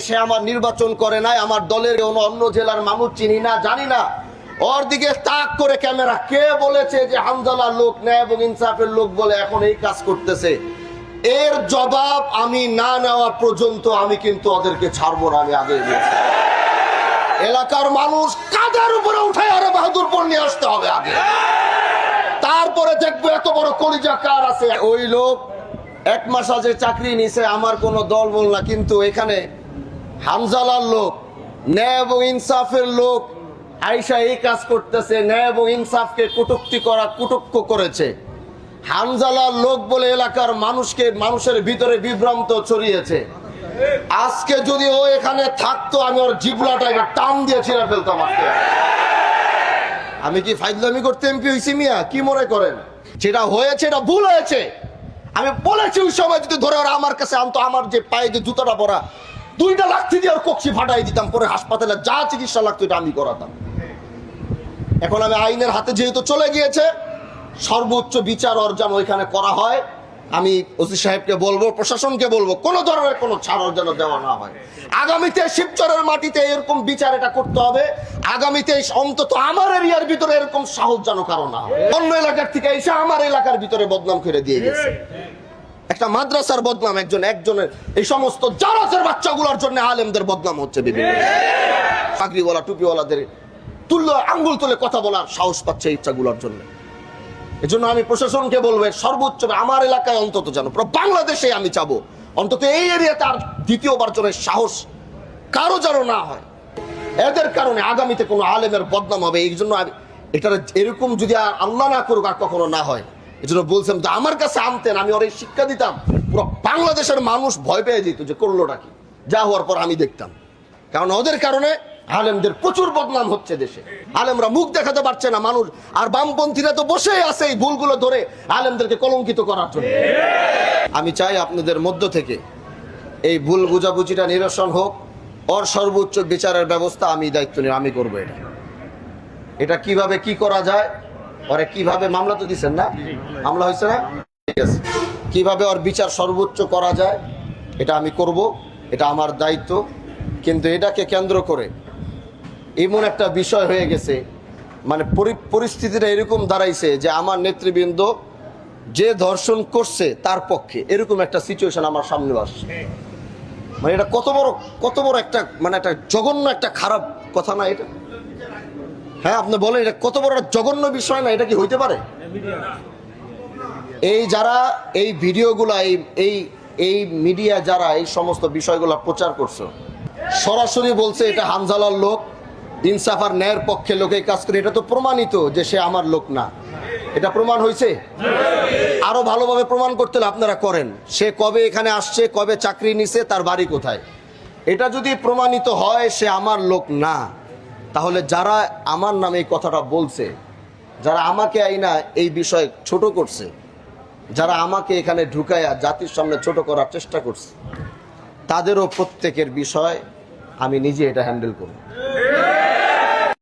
সে আমার নির্বাচন করে নাই, আমার দলের অন্য জেলার মানুষ চিনি না, জানি না। ওর দিকে তাক করে ক্যামেরা, কে বলেছে যে হামজালার লোক ন্যায় এবং ইনসাফের লোক বলে এখন এই কাজ করতেছে? এর জবাব আমি না নেওয়া পর্যন্ত আমি কিন্তু ওদেরকে ছাড়বো না। আমি আগে বলছি, এলাকার মানুষ কাদের উপরে উঠে আরে বাহাদুরপুর নিয়ে আসতে হবে আগে, তারপরে দেখবো এত বড় কলিজা কার আছে। ওই লোক 1 মাস আগে চাকরি নিছে, আমার কোনো দল বল না, কিন্তু এখানে হামজালার লোক ন্যায় এবং ইনসাফের লোক আইসা এই কাজ করতেছে, ন্যায় এবং ইনসাফকে কটূক্তি করেছে। হামজালার লোক বলে এলাকার মানুষের ভিতরে বিভ্রান্ত ছড়িয়েছে। আজকে যদি ও এখানে থাকতো আমি ওর জিবলাটা টান দিয়ে ছিঁড়ে ফেলতাম। আজকে আমি কি ফাইজলামি করতে এমপি হইছি মিয়া? কি মনে করেন? যেটা হয়েছে এটা ভুল হয়েছে। আমি বলেছি ওই সময় যদি ধরে ওরা আমার কাছে আনতো, আমার যে পায়ে যে জুতাটা পরা 2টা লাঠি দিয়ে ওর কক্ষি ফাটাই দিতাম, পরে হাসপাতালে যা চিকিৎসা লাগতো এটা আমি করাতাম। এখন আমি আইনের হাতে যেহেতু চলে গিয়েছে, সর্বোচ্চ বিচার অর্জন ওইখানে করা হয়। আমি ওসি সাহেবকে বলবো, প্রশাসনকে বলবো, কোনো ধরনের কোনো ছাড় যেন দেওয়া না হয়। আগামীতে শিবচরের মাটিতে এরকম বিচার এটা করতে হবে। আগামীতে অন্তত আমার এরিয়ার ভিতরে এরকম সাহস যেন কারো না হয়। অন্য এলাকার থেকে এসে আমার এলাকার ভিতরে বদনাম করে দিয়ে গেছে। একটা মাদ্রাসার বদনাম একজনের, এই সমস্ত জারাজের বাচ্চাগুলোর জন্য আলেমদের বদনাম হচ্ছে। বিভিন্ন চাকরিওয়ালা টুপিওয়ালাদের আঙ্গুল তুলে কথা বলার সাহস পাচ্ছে এই ইচ্ছাগুলোর জন্য। এজন্য আমি প্রশাসনকে বলবো, সর্বোচ্চ আমার এলাকায় অন্তত যেন, বাংলাদেশে আমি চাবো অন্তত এই এরিয়াতে আর দ্বিতীয়বার জনের সাহস কারো যেন না হয়। এদের কারণে আগামীতে কোনো আলেমের বদনাম হবে। এই জন্য এটা এরকম যদি আল্লাহ না করুক আর কখনো না হয়, এই জন্য বলছিলাম যে আমার কাছে আনতেন, আমি ওর শিক্ষা দিতাম, পুরো বাংলাদেশের মানুষ ভয় পেয়ে যেত যে করলোটা কি। যা হওয়ার পর আমি দেখতাম, কারণ ওদের কারণে আলেমদের প্রচুর বদনাম হচ্ছে দেশে। আলেমরা মুখ দেখাতে পারছে না মানুষ, আর বামপন্থীরা তো বসেই আছে এই ভুলগুলো ধরে আলেমদেরকে কলঙ্কিত করার জন্য। আমি চাই আপনাদের মধ্য থেকে এই ভুল বুঝাবুঝিটা নিরসন হোক, ওর সর্বোচ্চ বিচারের ব্যবস্থা আমি দায়িত্ব নিয়ে আমি করবো। এটা কিভাবে কি করা যায়, ওরে কিভাবে, মামলা তো দিচ্ছেন না, মামলা হয়েছে না, ঠিক আছে, কিভাবে ওর বিচার সর্বোচ্চ করা যায় এটা আমি করব, এটা আমার দায়িত্ব। কিন্তু এটাকে কেন্দ্র করে এমন একটা বিষয় হয়ে গেছে, মানে পরিস্থিতিটা এরকম দাঁড়াইছে যে আমার নেতৃবৃন্দ যে ধর্ষণ করছে তার পক্ষে, এরকম একটা সিচুয়েশন আমার সামনে আসছে। মানে এটা কত বড় একটা, মানে একটা জঘন্য একটা খারাপ কথা না এটা? হ্যাঁ, আপনি বলেন এটা কত বড় জঘন্য বিষয় না? এটা কি হইতে পারে? এই যারা এই ভিডিওগুলা এই মিডিয়া যারা এই সমস্ত বিষয়গুলো প্রচার করছে, সরাসরি বলছে এটা হামজালার লোক, ইনসাফ আর ন্যায়ের পক্ষে লোক এই কাজ করে। এটা তো প্রমাণিত যে সে আমার লোক না। এটা প্রমাণ হয়েছে। আরো ভালোভাবে প্রমাণ করতে হলে আপনারা করেন, সে কবে এখানে আসছে, কবে চাকরি নিছে, তার বাড়ি কোথায়। এটা যদি প্রমাণিত হয় সে আমার লোক না, তাহলে যারা আমার নামে এই কথাটা বলছে, যারা আমাকে আইনা এই বিষয়ে ছোট করছে, যারা আমাকে এখানে ঢুকাইয়া জাতির সামনে ছোট করার চেষ্টা করছে, তাদেরও প্রত্যেকের বিষয় আমি নিজে এটা হ্যান্ডেল করব।